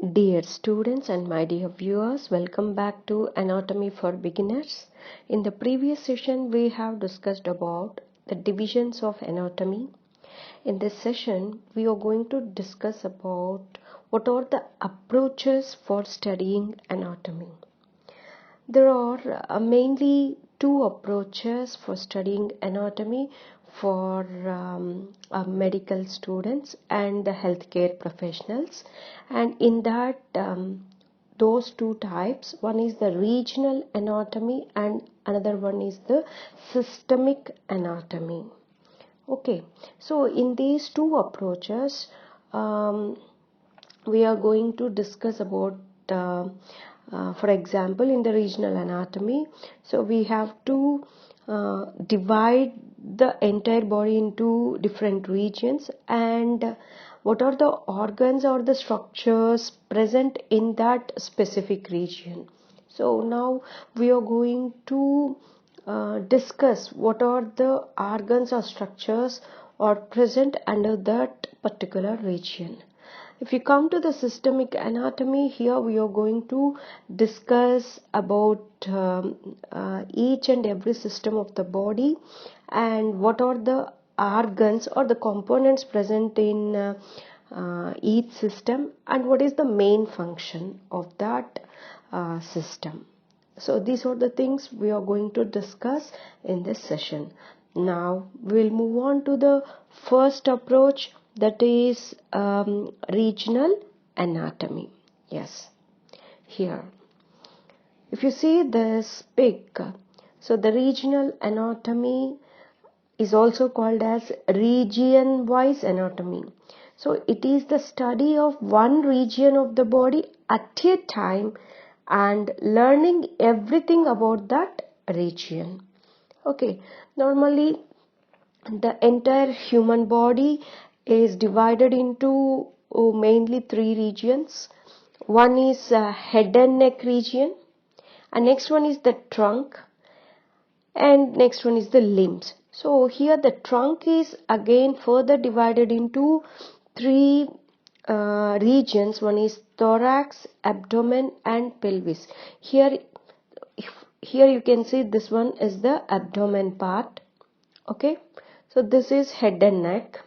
Dear students and my dear viewers, welcome back to Anatomy for Beginners. In the previous session, we have discussed about the divisions of anatomy. In this session, we are going to discuss about what are the approaches for studying anatomy. There are mainly two approaches for studying anatomy for medical students and the healthcare professionals, and in that those two types, one is the regional anatomy and another one is the systemic anatomy. Okay, so in these two approaches we are going to discuss about for example, in the regional anatomy, so we have to divide the entire body into different regions, and what are the organs or the structures present in that specific region. So now we are going to discuss what are the organs or structures are present under that particular region. If you come to the systemic anatomy, here we are going to discuss about each and every system of the body and what are the organs or the components present in each system and what is the main function of that system. So these are the things we are going to discuss in this session. Now we'll move on to the first approach, that is regional anatomy. Yes, here if you see this pic, so the regional anatomy is also called as region wise anatomy. So it is the study of one region of the body at a time and learning everything about that region. Okay, normally the entire human body is divided into mainly three regions. One is head and neck region, and next one is the trunk, and next one is the limbs. So here the trunk is again further divided into three regions. One is thorax, abdomen and pelvis. Here you can see this one is the abdomen part. Okay, so this is head and neck.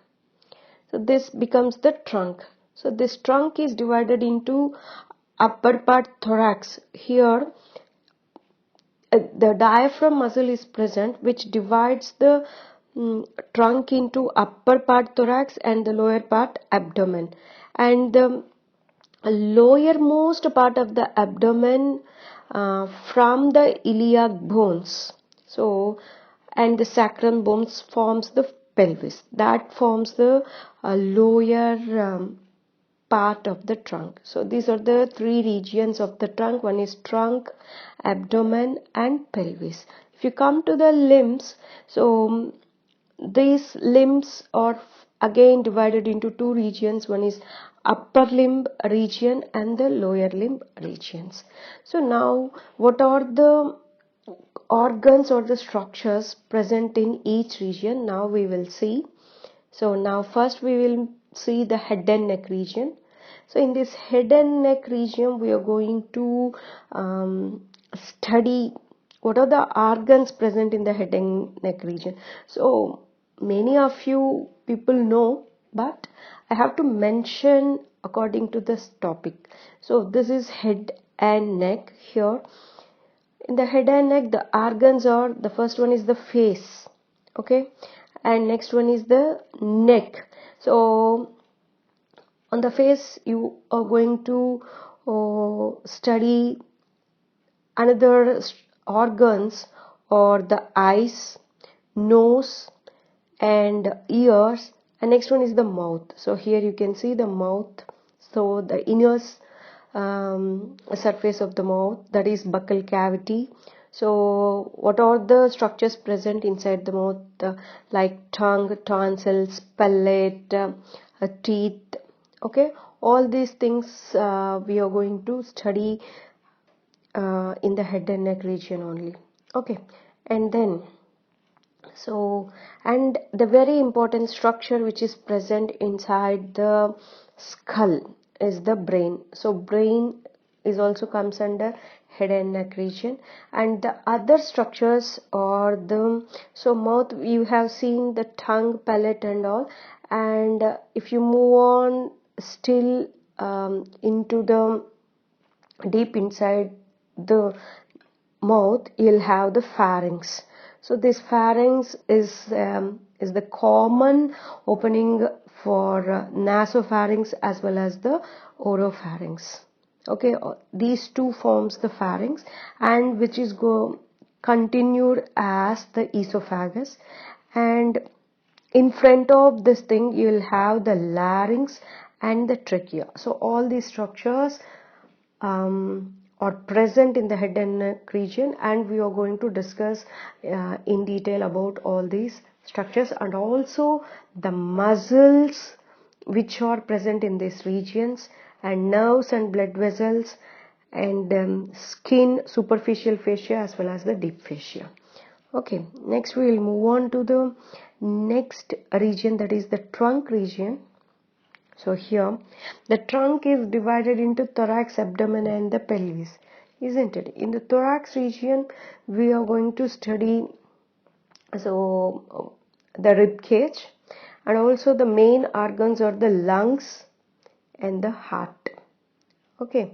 So this becomes the trunk. So this trunk is divided into upper part thorax. Here the diaphragm muscle is present, which divides the trunk into upper part thorax and the lower part abdomen. And the lowermost part of the abdomen from the iliac bones. So and the sacrum bones forms the pelvis. That forms the lower part of the trunk. So these are the three regions of the trunk. One is trunk, abdomen and pelvis. If you come to the limbs, so these limbs are again divided into two regions. One is upper limb region and the lower limb regions. So now what are the organs or the structures present in each region? Now we will see. So now first we will see the head and neck region. So in this head and neck region we are going to study what are the organs present in the head and neck region. So many of you people know, but I have to mention according to this topic. So this is head and neck. Here in the head and neck, the organs are, the first one is the face, okay, and next one is the neck. So on the face you are going to study another organs or the eyes, nose and ears, and next one is the mouth. So here you can see the mouth. So the inner surface of the mouth, that is buccal cavity. So what are the structures present inside the mouth, like tongue, tonsils, palate, teeth. Okay, all these things we are going to study in the head and neck region only. Okay, and then so and the very important structure which is present inside the skull is the brain. So brain is also comes under head and neck region, and the other structures are the, so mouth, you have seen the tongue, palate and all, and if you move on still into the deep inside the mouth, you'll have the pharynx. So this pharynx is the common opening for nasopharynx as well as the oropharynx. Okay, these two forms the pharynx, and which is continued as the esophagus, and in front of this thing you will have the larynx and the trachea. So all these structures are present in the head and neck region, and we are going to discuss in detail about all these structures, and also the muscles which are present in these regions, and nerves and blood vessels, and skin, superficial fascia as well as the deep fascia. Okay, next we will move on to the next region, that is the trunk region. So here the trunk is divided into thorax, abdomen and the pelvis, isn't it? In the thorax region we are going to study the rib cage, and also the main organs are the lungs and the heart. Okay,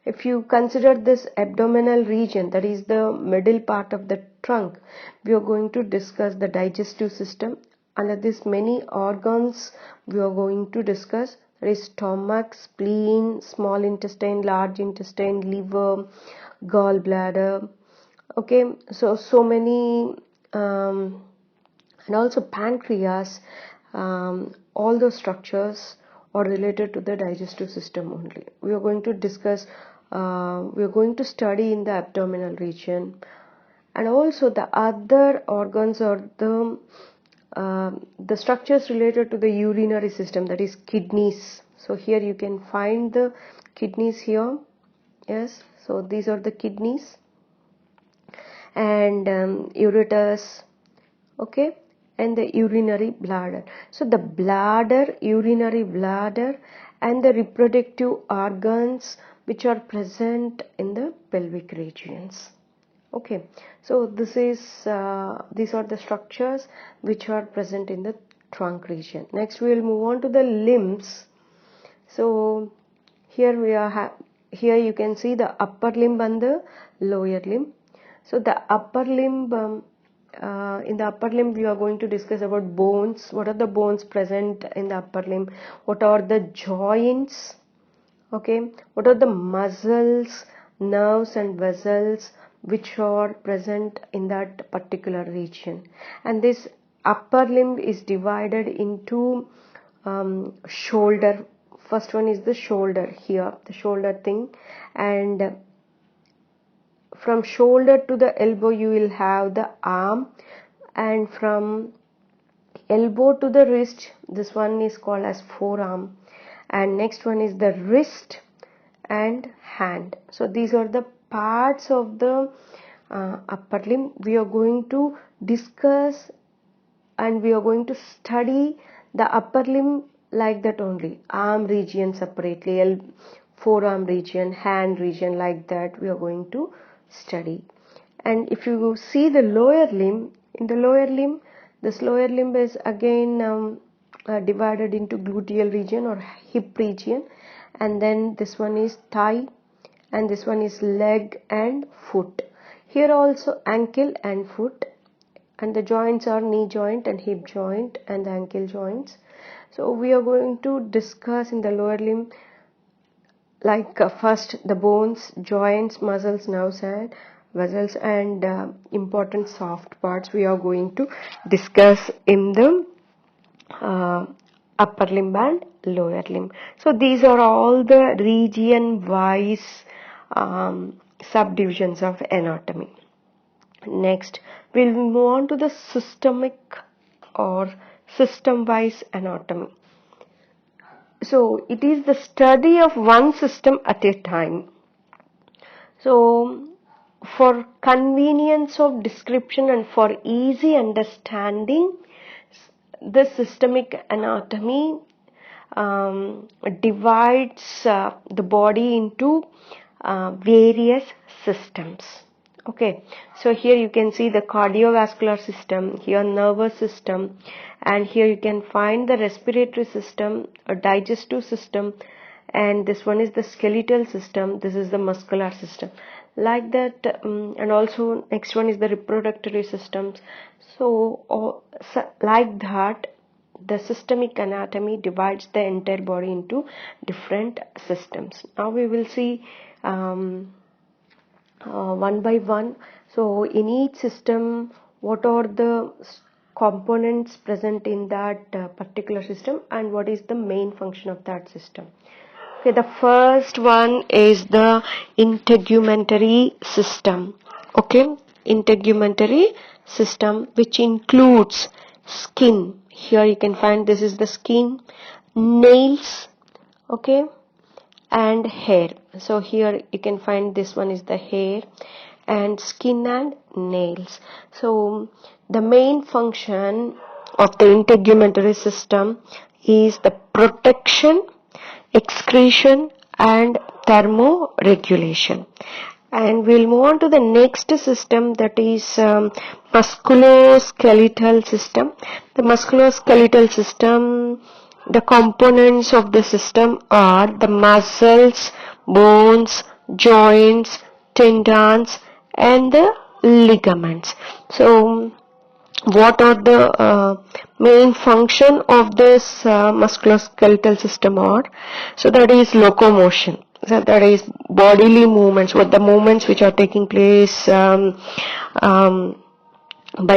if you consider this abdominal region, that is the middle part of the trunk, we are going to discuss the digestive system. Under this many organs we are going to discuss, that is stomach, spleen, small intestine, large intestine, liver, gallbladder. Okay, so many and also pancreas, all those structures are related to the digestive system only. We are going to discuss, we are going to study in the abdominal region, and also the other organs are the structures related to the urinary system, that is kidneys. So here you can find the kidneys here. Yes, so these are the kidneys, and ureters. Okay, and the urinary bladder. So the bladder, urinary bladder, and the reproductive organs which are present in the pelvic regions. Okay, so these are the structures which are present in the trunk region. Next we will move on to the limbs. So here you can see the upper limb and the lower limb. So the upper limb, in the upper limb we are going to discuss about bones. What are the bones present in the upper limb? What are the joints? Okay, what are the muscles, nerves and vessels which are present in that particular region? And this upper limb is divided into shoulder. First one is the shoulder, here the shoulder thing, and from shoulder to the elbow you will have the arm, and from elbow to the wrist, this one is called as forearm, and next one is the wrist and hand. So these are the parts of the upper limb. We are going to discuss and we are going to study the upper limb like that only. Arm region separately, forearm region, hand region, like that we are going to study. And if you see the lower limb, in the lower limb, this lower limb is again divided into gluteal region or hip region, and then this one is thigh, and this one is leg and foot. Here also ankle and foot, and the joints are knee joint and hip joint and the ankle joints. So we are going to discuss in the lower limb like first the bones, joints, muscles, nerves and vessels, and important soft parts we are going to discuss in the upper limb and lower limb. So these are all the region wise subdivisions of anatomy. Next we'll move on to the systemic or system wise anatomy. So it is the study of one system at a time. So for convenience of description and for easy understanding, the systemic anatomy divides the body into various systems. Okay, so here you can see the cardiovascular system, here nervous system, and here you can find the respiratory system, a digestive system, and this one is the skeletal system, this is the muscular system, like that. And also next one is the reproductive systems. So like that, the systemic anatomy divides the entire body into different systems. Now we will see one by one. So in each system, what are the components present in that particular system, and what is the main function of that system. Okay, the first one is the integumentary system. Okay, integumentary system, which includes skin. Here you can find this is the skin, nails, okay, and hair. So here you can find this one is the hair and skin and nails. So the main function of the integumentary system is the protection, excretion and thermoregulation. And we'll move on to the next system, that is musculoskeletal system. The musculoskeletal system, the components of the system are the muscles, bones, joints, tendons and the ligaments. So what are the main function of this musculoskeletal system are? So that is locomotion. So that is bodily movements, what the movements which are taking place by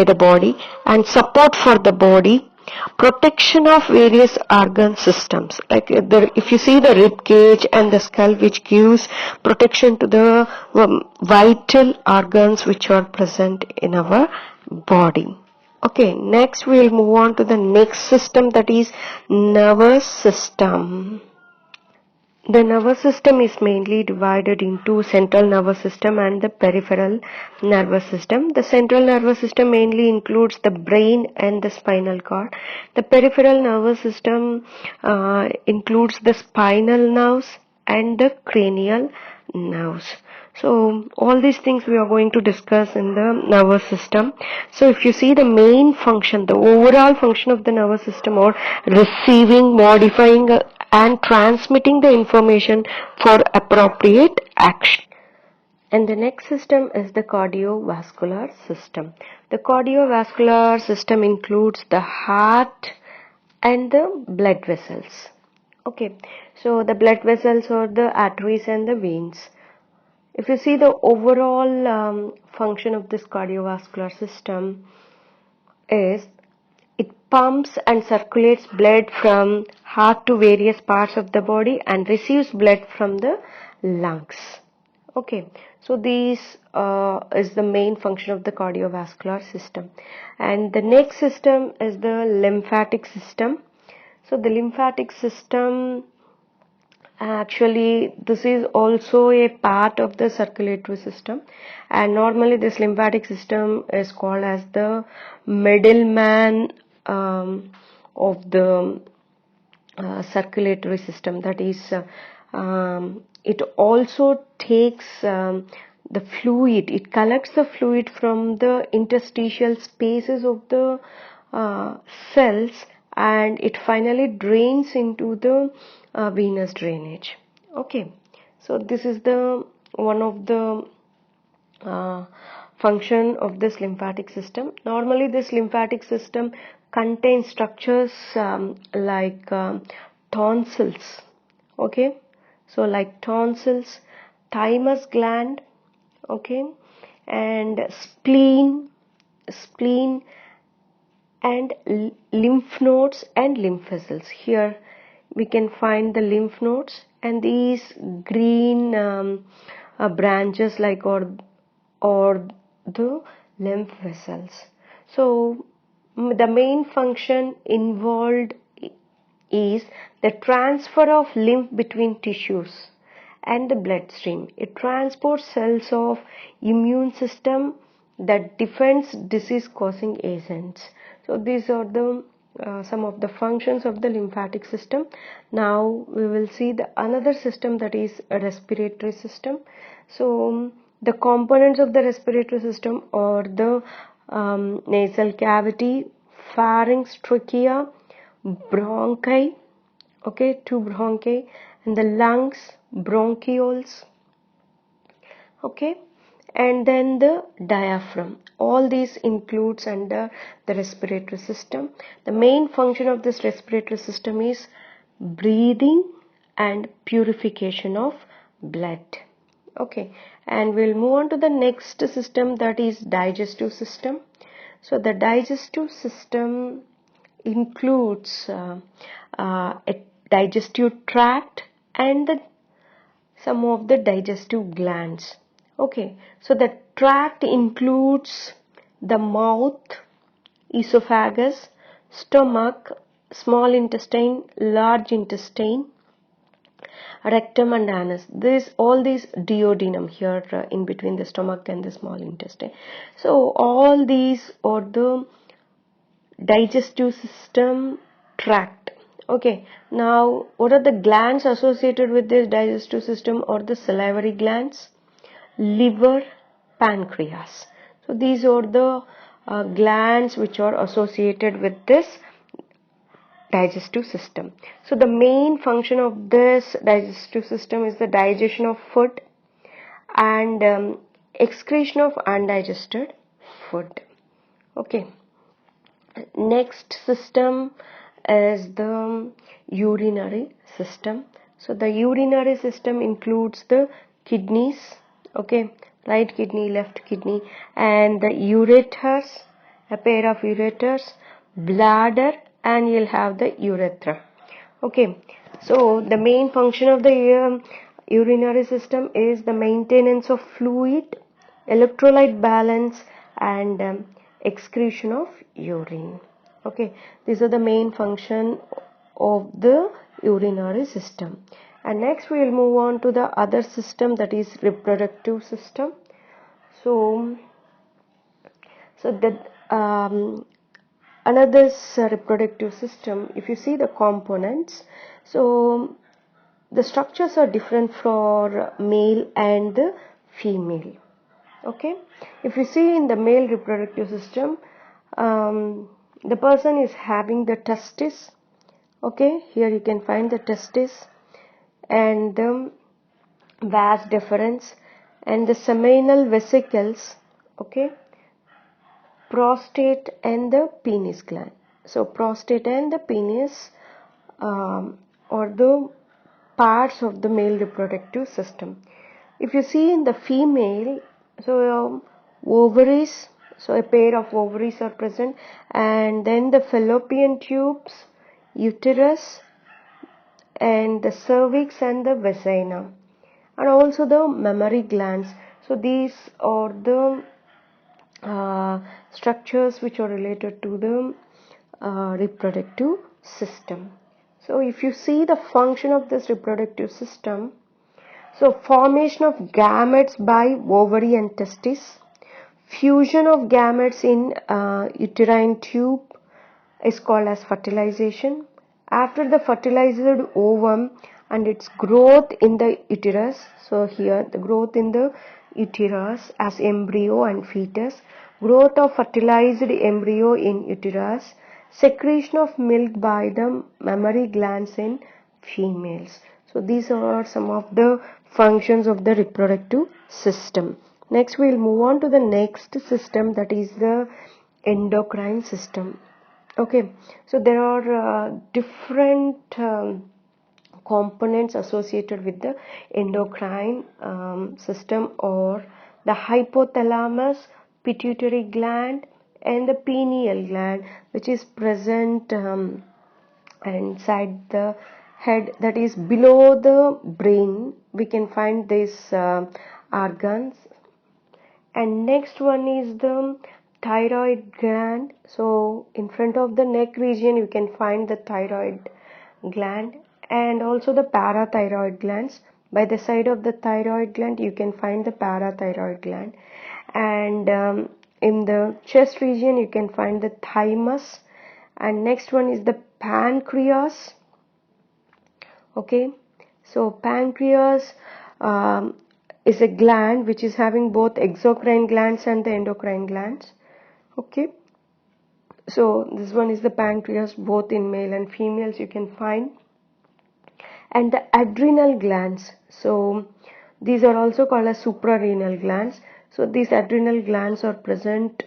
the body, and support for the body, protection of various organ systems, like if you see the rib cage and the skull, which gives protection to the vital organs which are present in our body. Okay, next we will move on to the next system, that is nervous system. The nervous system is mainly divided into central nervous system and the peripheral nervous system. The central nervous system mainly includes the brain and the spinal cord. The peripheral nervous system includes the spinal nerves and the cranial nerves. So all these things we are going to discuss in the nervous system. So if you see the main function, the overall function of the nervous system, or receiving, modifying and transmitting the information for appropriate action. And the next system is the cardiovascular system. The cardiovascular system includes the heart and the blood vessels. Okay, so the blood vessels are the arteries and the veins. If you see the overall function of this cardiovascular system is, it pumps and circulates blood from heart to various parts of the body and receives blood from the lungs. Okay, so this is the main function of the cardiovascular system. And the next system is the lymphatic system. So the lymphatic system, actually this is also a part of the circulatory system, and normally this lymphatic system is called as the middleman of the circulatory system. That is, it also takes the fluid, it collects the fluid from the interstitial spaces of the cells, and it finally drains into the venous drainage. Okay, so this is the one of the function of this lymphatic system. Normally this lymphatic system contains structures like tonsils. Okay, so like tonsils, thymus gland, okay, and spleen and lymph nodes and lymph vessels. Here we can find the lymph nodes and these green branches like or the lymph vessels. So the main function involved is the transfer of lymph between tissues and the bloodstream. It transports cells of immune system that defends disease causing agents. So these are the some of the functions of the lymphatic system. Now we will see the another system, that is a respiratory system. So the components of the respiratory system are the nasal cavity, pharynx, trachea, bronchi, okay, two bronchi, and the lungs, bronchioles, okay, and then the diaphragm. All these includes under the respiratory system. The main function of this respiratory system is breathing and purification of blood. Okay, and we'll move on to the next system, that is digestive system. So the digestive system includes a digestive tract and some of the digestive glands. Okay, so the tract includes the mouth, esophagus, stomach, small intestine, large intestine, rectum and anus. All these duodenum here in between the stomach and the small intestine. So all these are the digestive system tract. Okay, now what are the glands associated with this digestive system? Or the salivary glands, liver, pancreas. So these are the glands which are associated with this digestive system. So the main function of this digestive system is the digestion of food and excretion of undigested food. Okay, next system is the urinary system. So the urinary system includes the kidneys, okay, right kidney, left kidney, and the ureters, a pair of ureters, bladder, and you'll have the urethra. Okay, so the main function of the urinary system is the maintenance of fluid, electrolyte balance, and excretion of urine. Okay, these are the main function of the urinary system. And next we will move on to the other system, that is reproductive system. So the another reproductive system, if you see the components, so the structures are different for male and the female. Okay, if you see in the male reproductive system, the person is having the testis. Okay, here you can find the testis and the vas deferens and the seminal vesicles, okay, prostate and the penis gland. So prostate and the penis are the parts of the male reproductive system. If you see in the female, so ovaries, so a pair of ovaries are present, and then the fallopian tubes, uterus, and the cervix and the vagina, and also the mammary glands. So these are the structures which are related to the reproductive system. So if you see the function of this reproductive system, so formation of gametes by ovary and testis, fusion of gametes in uterine tube is called as fertilization. After the fertilized ovum and its growth in the uterus, so here the growth in the uterus as embryo and fetus, growth of fertilized embryo in uterus, secretion of milk by the mammary glands in females. So these are some of the functions of the reproductive system. Next we will move on to the next system, that is the endocrine system. Okay, so there are different components associated with the endocrine system, or the hypothalamus, pituitary gland, and the pineal gland, which is present inside the head, that is below the brain. We can find these organs. And next one is the thyroid gland. So in front of the neck region you can find the thyroid gland, and also the parathyroid glands. By the side of the thyroid gland you can find the parathyroid gland, and in the chest region you can find the thymus, And next one is the pancreas. Okay, so pancreas is a gland which is having both exocrine glands and the endocrine glands. Okay, so this one is the pancreas, both in male and females you can find. And the adrenal glands, so these are also called as suprarenal glands. So these adrenal glands are present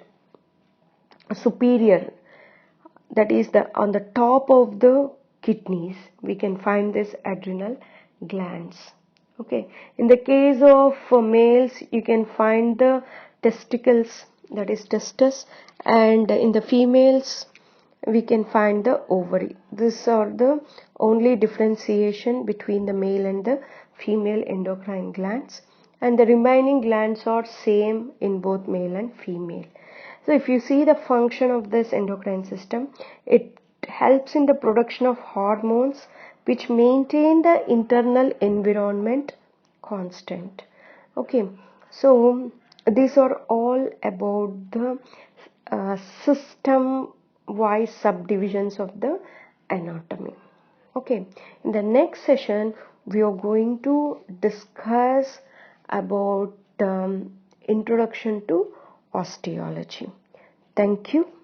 superior, that is on the top of the kidneys we can find this adrenal glands. Okay, in the case of males you can find the testicles, that is testis, and in the females we can find the ovary. These are the only differentiation between the male and the female endocrine glands, and the remaining glands are same in both male and female. So if you see the function of this endocrine system, it helps in the production of hormones which maintain the internal environment constant. Okay, so these are all about the system wise subdivisions of the anatomy. Okay, in the next session we are going to discuss about introduction to osteology. Thank you.